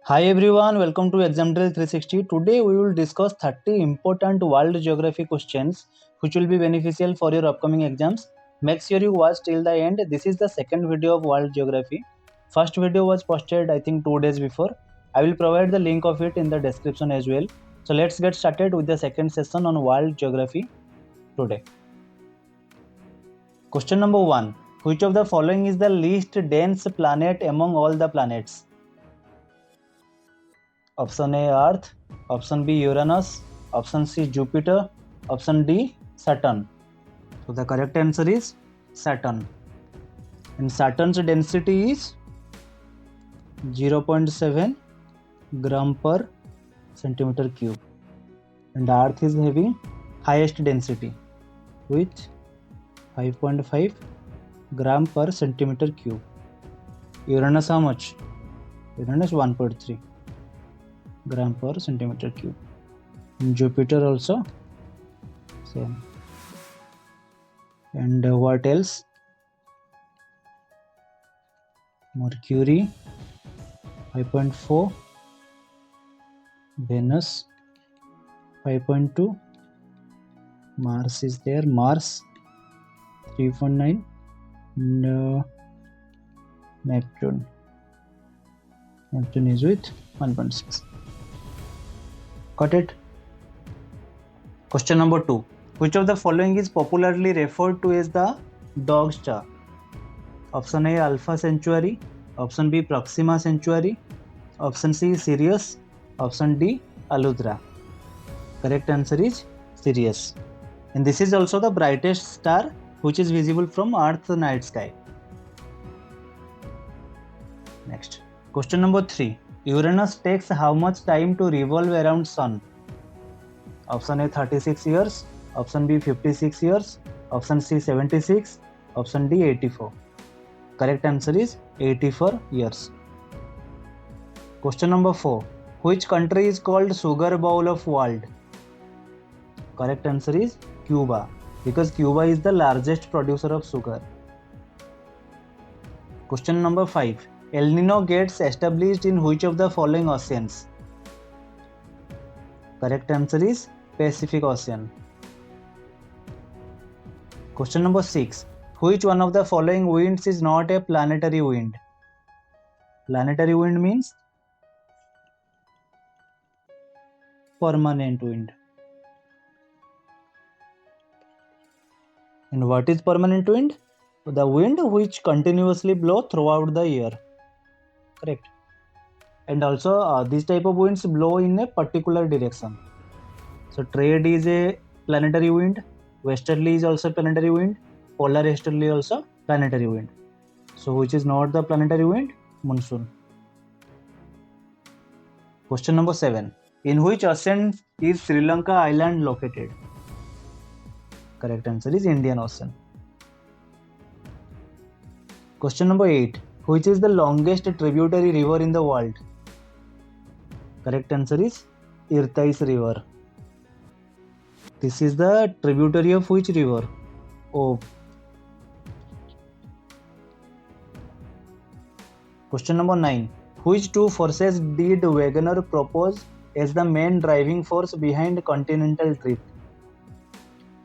Hi everyone, welcome to Exam Drill 360. Today we will discuss 30 important world geography questions which will be beneficial for your upcoming exams. Make sure you watch till the end. This is the second video of world geography. First video was posted I think 2 days before. I will provide the link of it in the description as well. So let's get started with the second session on world geography today. Question number 1. Which of the following is the least dense planet among all the planets? Option A Earth, option B Uranus, option C Jupiter, option D Saturn. So the correct answer is Saturn. And Saturn's density is 0.7 gram per centimeter cube. And Earth is having highest density with 5.5 gram per centimeter cube. Uranus how much? Uranus 1.3 gram per centimeter cube. And Jupiter also same. And what else? Mercury 5.4, Venus 5.2, Mars is there, Mars 3.9, and Neptune is with 1.6. Got it? Question number 2. Which of the following is popularly referred to as the dog star? Option A Alpha Centauri, option B Proxima Centauri, option C Sirius, option D Aludra. Correct answer is Sirius. And this is also the brightest star which is visible from Earth's night sky. Next. Question number 3. Uranus takes how much time to revolve around Sun? Option A 36 years, option B 56 years, option C 76, option D 84. Correct answer is 84 years. Question number 4. Which country is called sugar bowl of world? Correct answer is Cuba, because Cuba is the largest producer of sugar. Question number 5. El Nino gets established in which of the following oceans? Correct answer is Pacific Ocean. Question number 6. Which one of the following winds is not a planetary wind? Planetary wind means permanent wind. And what is permanent wind? The wind which continuously blow throughout the year. Correct. And also this type of winds blow in a particular direction. So trade is a planetary wind, westerly is also planetary wind, polar easterly also planetary wind. So which is not the planetary wind? Monsoon. Question number 7. In which ocean is Sri Lanka island located? Correct answer is Indian Ocean. Question number 8. Which is the longest tributary river in the world? Correct answer is Irtais River. This is the tributary of which river? Oh. Question number 9. Which two forces did Wegener propose as the main driving force behind continental drift?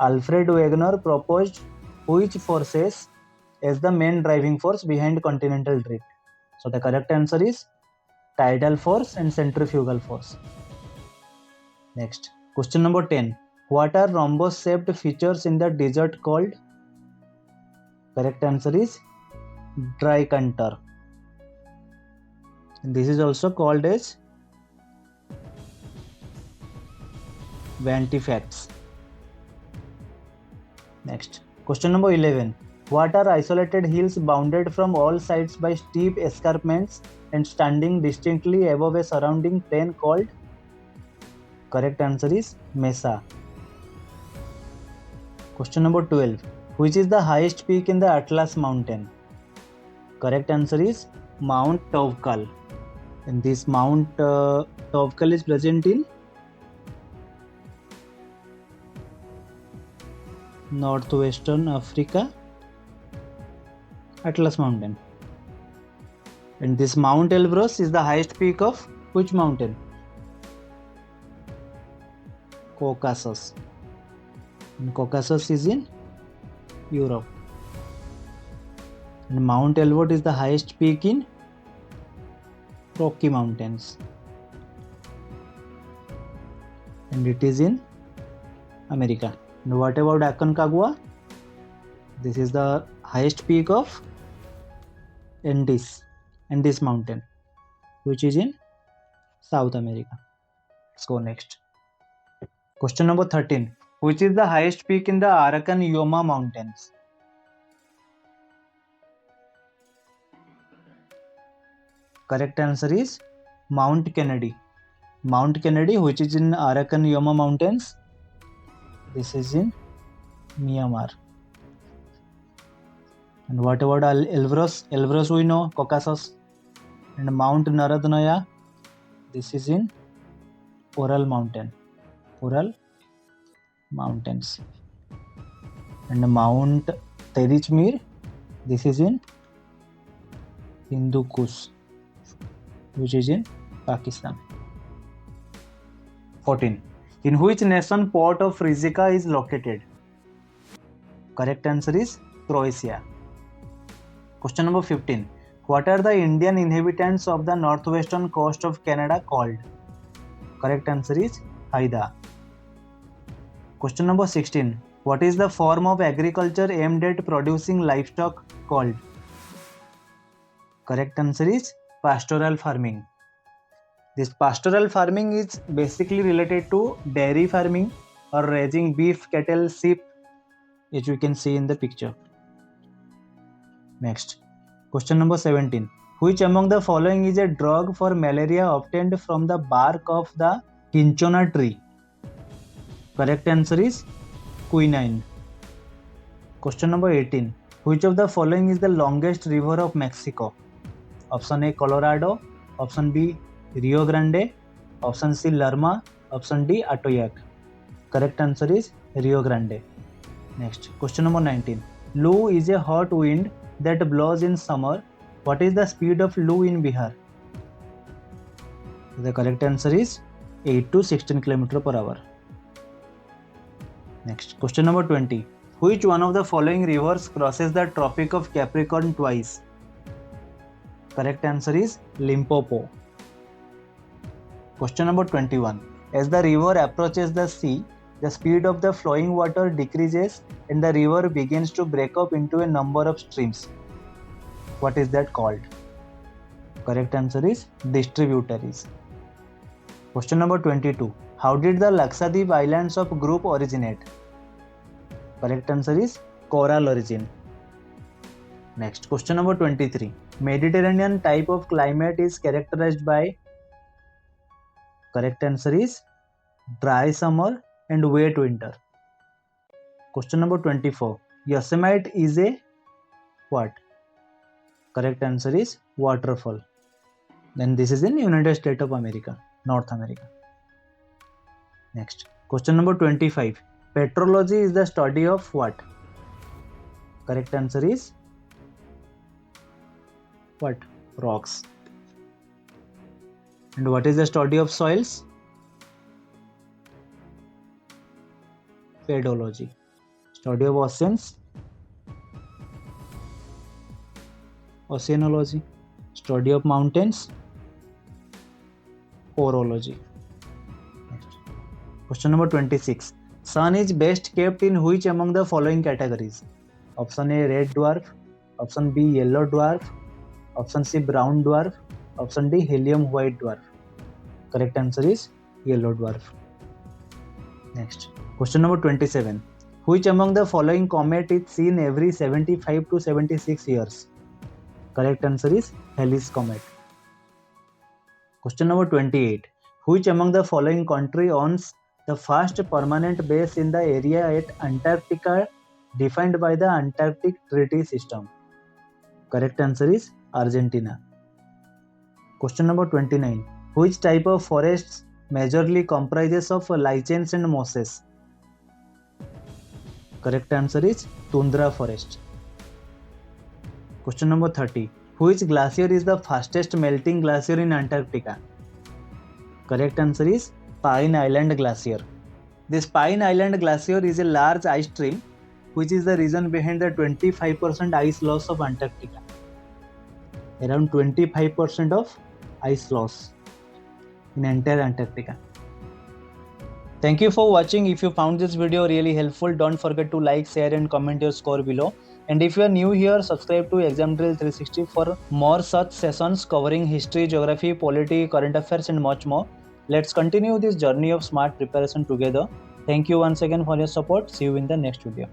Alfred Wegener proposed which forces as the main driving force behind continental drift? So the correct answer is tidal force and centrifugal force. Next. Question number 10. What are rhombus-shaped features in the desert called? Correct answer is dry contour. And this is also called as vanity facts. Next. Question number 11. What are isolated hills bounded from all sides by steep escarpments and standing distinctly above a surrounding plain called? Correct answer is mesa. Question number 12. Which is the highest peak in the Atlas mountain? Correct answer is Mount Tawkal. And this Mount Tawkal is present in northwestern Africa, Atlas mountain. And this Mount Elbrus is the highest peak of Which mountain? Caucasus. And Caucasus is in Europe. And Mount Elbert is the highest peak in Rocky Mountains. And it is in America. And what about Aconcagua? This is the highest peak of Andes mountain, which is in South America. Let's go next. Question number 13. Which is the highest peak in the Arakan-Yoma mountains? Correct answer is Mount Kennedy. Mount Kennedy, which is in Arakan-Yoma mountains. This is in Myanmar. And what about Elbrus? Elbrus we know, Caucasus. And Mount Naradnaya, this is in Ural Mountain. Ural Mountains. And Mount Terichmir, this is in Hindu Kush, which is in Pakistan. 14. In which nation port of Rijeka is located? Correct answer is Croatia. Question number 15. What are the Indian inhabitants of the northwestern coast of Canada called? Correct answer is Haida. Question number 16. What is the form of agriculture aimed at producing livestock called? Correct answer is pastoral farming. This pastoral farming is basically related to dairy farming or raising beef, cattle, sheep, which we can see in the picture. Next, question number 17. Which among the following is a drug for malaria obtained from the bark of the cinchona tree? Correct answer is quinine. Question number 18. Which of the following is the longest river of Mexico? Option A, Colorado. Option B, Rio Grande. Option C, Lerma. Option D, Atoyac. Correct answer is Rio Grande. Next, question number 19. Lu is a hot wind that blows in summer. What is the speed of Lu in Bihar? The correct answer is 8 to 16 km per hour. Next, question number 20. Which one of the following rivers crosses the Tropic of Capricorn twice? Correct answer is Limpopo. Question number 21. As the river approaches the sea, the speed of the flowing water decreases and the river begins to break up into a number of streams. What is that called? Correct answer is distributaries. Question number 22. How did the Lakshadweep Islands of group originate? Correct answer is coral origin. Next, question number 23. Mediterranean type of climate is characterized by? Correct answer is dry summer and wet winter. Question number 24. Yosemite is a what? Correct answer is waterfall. Then this is in United States of America, North America. Next, question number 25. Petrology is the study of what? Correct answer is what? Rocks. And what is the study of soils? Pedology. Study of oceans? Oceanology. Study of mountains? Orology. Next. Question number 26. Sun is best kept in which among the following categories? Option A, red dwarf. Option B, yellow dwarf. Option C, brown dwarf. Option D, helium white dwarf. Correct answer is yellow dwarf. Next, question number 27. Which among the following comet is seen every 75 to 76 years? Correct answer is Halley's comet. Question number 28. Which among the following country owns the first permanent base in the area at Antarctica defined by the Antarctic Treaty System? Correct answer is Argentina. Question number 29. Which type of forests majorly comprises of lichens and mosses? Correct answer is tundra forest. Question number 30. Which glacier is the fastest melting glacier in Antarctica? Correct answer is Pine Island Glacier. This Pine Island Glacier is a large ice stream which is the reason behind the 25% ice loss of Antarctica. Around 25% of ice loss in entire Antarctica. Thank you for watching. If you found this video really helpful, don't forget to like, share and comment your score below. And if you are new here, subscribe to Exam Drill 360 for more such sessions covering history, geography, polity, current affairs and much more. Let's continue this journey of smart preparation together. Thank you once again for your support. See you in the next video.